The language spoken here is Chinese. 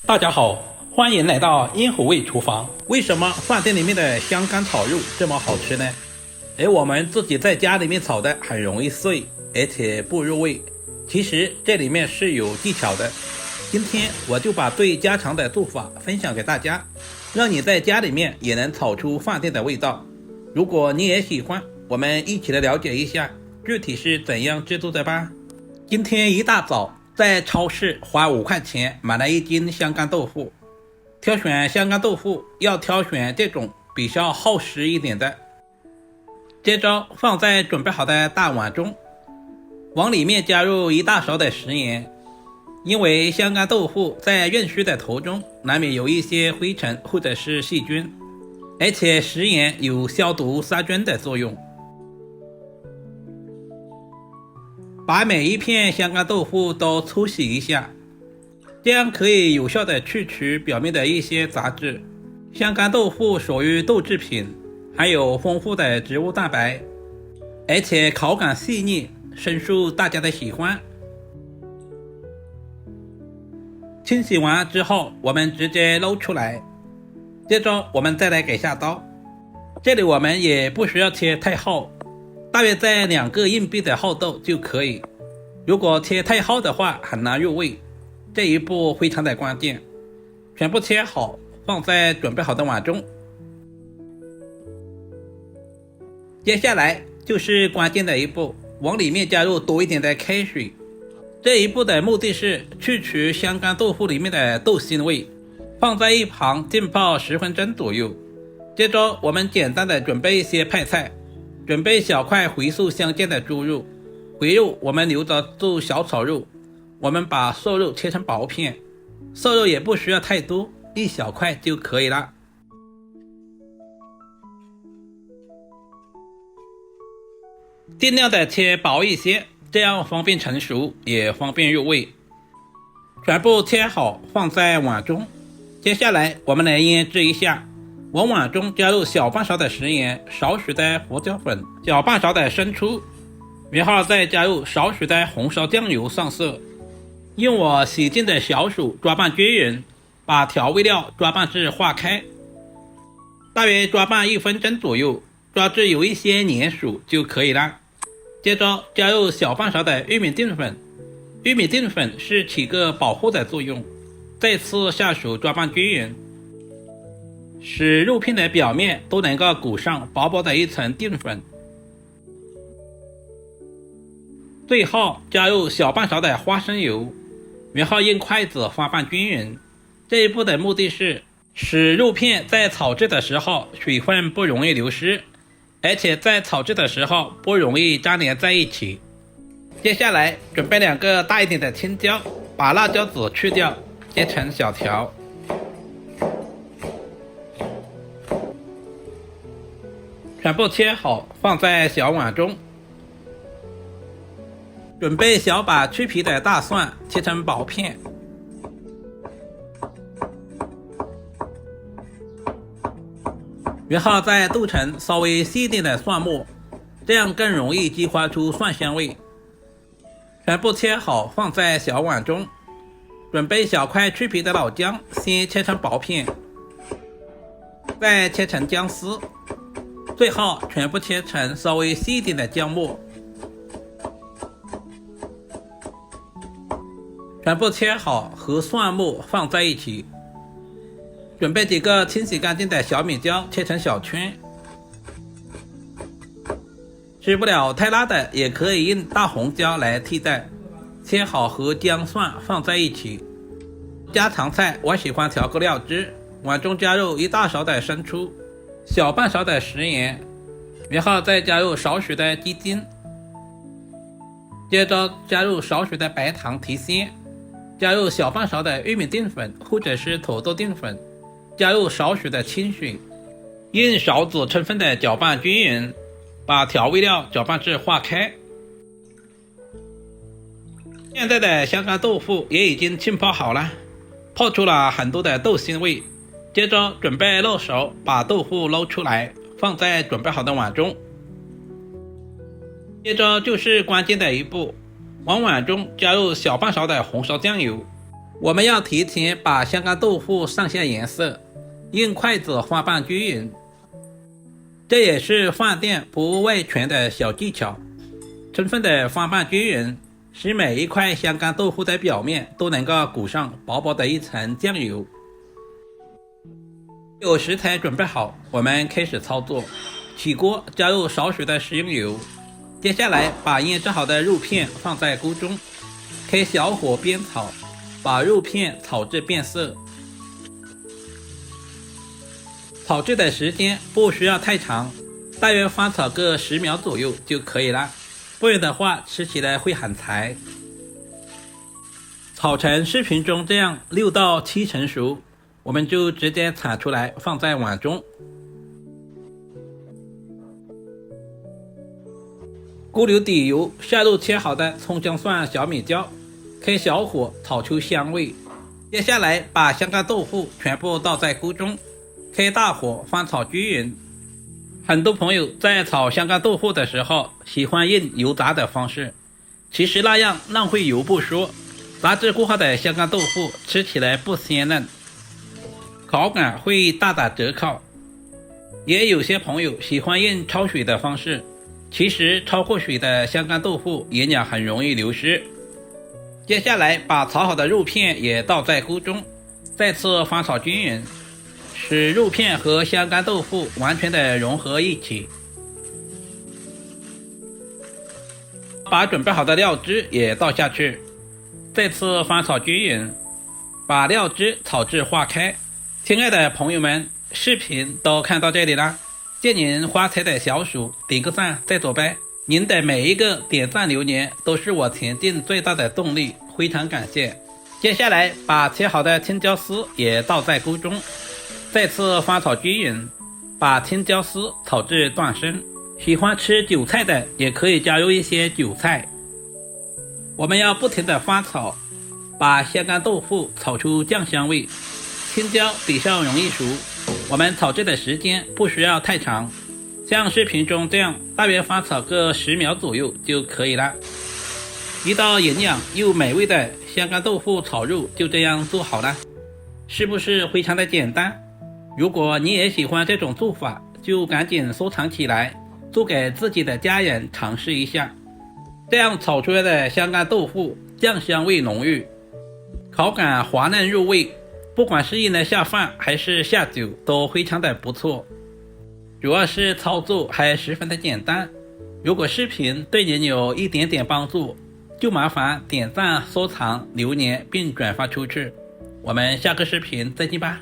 大家好，欢迎来到烟火味厨房。为什么饭店里面的香干炒肉这么好吃呢？而我们自己在家里面炒的很容易碎，而且不入味。其实这里面是有技巧的。今天我就把最家常的做法分享给大家，让你在家里面也能炒出饭店的味道。如果你也喜欢，我们一起来了解一下具体是怎样制作的吧。今天一大早在超市花5块钱买了1斤香干豆腐。挑选香干豆腐要挑选这种比较厚实一点的。接着放在准备好的大碗中，往里面加入1大勺的食盐。因为香干豆腐在运输的途中难免有一些灰尘或者是细菌，而且食盐有消毒杀菌的作用。把每一片香干豆腐都粗洗一下，这样可以有效的去除表面的一些杂质。香干豆腐属于豆制品，含有丰富的植物蛋白，而且口感细腻，深受大家的喜欢。清洗完之后，我们直接捞出来。接着我们再来给下刀，这里我们也不需要切太厚，大约在2个硬币的厚度就可以。如果切太厚的话很难入味，这一步非常的关键。全部切好，放在准备好的碗中。接下来就是关键的一步，往里面加入多一点的开水。这一步的目的是去除香干豆腐里面的豆腥味，放在一旁浸泡10分钟左右。接着我们简单的准备一些配菜，准备小块回素相间的猪肉，回肉我们留着做小炒肉。我们把瘦肉切成薄片，瘦肉也不需要太多，1小块就可以了。尽量的切薄一些，这样方便成熟，也方便入味。全部切好放在碗中。接下来我们来腌制一下，往碗中加入小半勺的食盐，少许的胡椒粉，小半勺的生抽，然后再加入少许的红烧酱油上色。用我洗净的小手抓拌均匀，把调味料抓拌至化开，大约抓拌1分钟左右，抓至有一些粘稠就可以了。接着加入小半勺的玉米淀粉，玉米淀粉是起个保护的作用。再次下手抓拌均匀，使肉片的表面都能够裹上薄薄的一层淀粉。最后加入小半勺的花生油，然后用筷子翻拌均匀。这一步的目的是使肉片在炒制的时候水分不容易流失，而且在炒制的时候不容易粘连在一起。接下来准备2个大一点的青椒，把辣椒籽去掉，切成小条。全部切好放在小碗中。准备小把去皮的大蒜，切成薄片。然后再剁成稍微细一点的蒜末，这样更容易激发出蒜香味。全部切好放在小碗中。准备小块去皮的老姜，先切成薄片，再切成姜丝，最后全部切成稍微细一点的姜末。全部切好和蒜末放在一起。准备几个清洗干净的小米椒，切成小圈。吃不了太辣的也可以用大红椒来替代。切好和姜蒜放在一起。家常菜我喜欢调个料汁，碗中加入1大勺的生抽，小半勺的食盐，然后再加入少许的鸡精，接着加入少许的白糖提鲜，加入小半勺的玉米淀粉或者是土豆淀粉，加入少许的清水，用勺子充分的搅拌均匀，把调味料搅拌至化开。现在的香干豆腐也已经浸泡好了，泡出了很多的豆腥味。接着准备漏勺，把豆腐捞出来，放在准备好的碗中。接着就是关键的一步，往碗中加入小半勺的红烧酱油，我们要提前把香干豆腐上下颜色，用筷子划拌均匀，这也是饭店不外传的小技巧。充分的翻拌均匀，使每一块香干豆腐的表面都能够裹上薄薄的一层酱油。有食材准备好，我们开始操作。起锅加入少许的食用油，接下来把腌制好的肉片放在锅中，开小火煸炒，把肉片炒至变色。炒制的时间不需要太长，大约翻炒个10秒左右就可以了，不然的话吃起来会很柴。炒成视频中这样6到7成熟，我们就直接铲出来放在碗中。锅留底油，下入切好的葱姜蒜小米椒，开小火炒出香味。接下来把香干豆腐全部倒在锅中，开大火翻炒均匀。很多朋友在炒香干豆腐的时候喜欢用油炸的方式，其实那样浪费油不说，炸制过后的香干豆腐吃起来不鲜嫩，口感会大打折扣。也有些朋友喜欢用焯水的方式，其实焯过水的香干豆腐营养很容易流失。接下来把炒好的肉片也倒在锅中，再次翻炒均匀，使肉片和香干豆腐完全的融合一起。把准备好的料汁也倒下去，再次翻炒均匀，把料汁炒至化开。亲爱的朋友们，视频都看到这里了，见您发财的小鼠点个赞再走呗。您的每一个点赞留言都是我前进最大的动力，非常感谢。接下来把切好的青椒丝也倒在锅中，再次翻炒均匀，把青椒丝炒至断生。喜欢吃韭菜的也可以加入一些韭菜。我们要不停的翻炒，把香干豆腐炒出酱香味，青椒比较容易熟，我们炒制的时间不需要太长，像视频中这样大约翻炒个10秒左右就可以了。一道营养又美味的香干豆腐炒肉就这样做好了，是不是非常的简单？如果你也喜欢这种做法，就赶紧收藏起来，做给自己的家人尝试一下。这样炒出来的香干豆腐酱香味浓郁，口感滑嫩入味，不管是用来下饭还是下酒都非常的不错。主要是操作还十分的简单。如果视频对您有一点点帮助，就麻烦点赞、收藏、留言并转发出去。我们下个视频再见吧。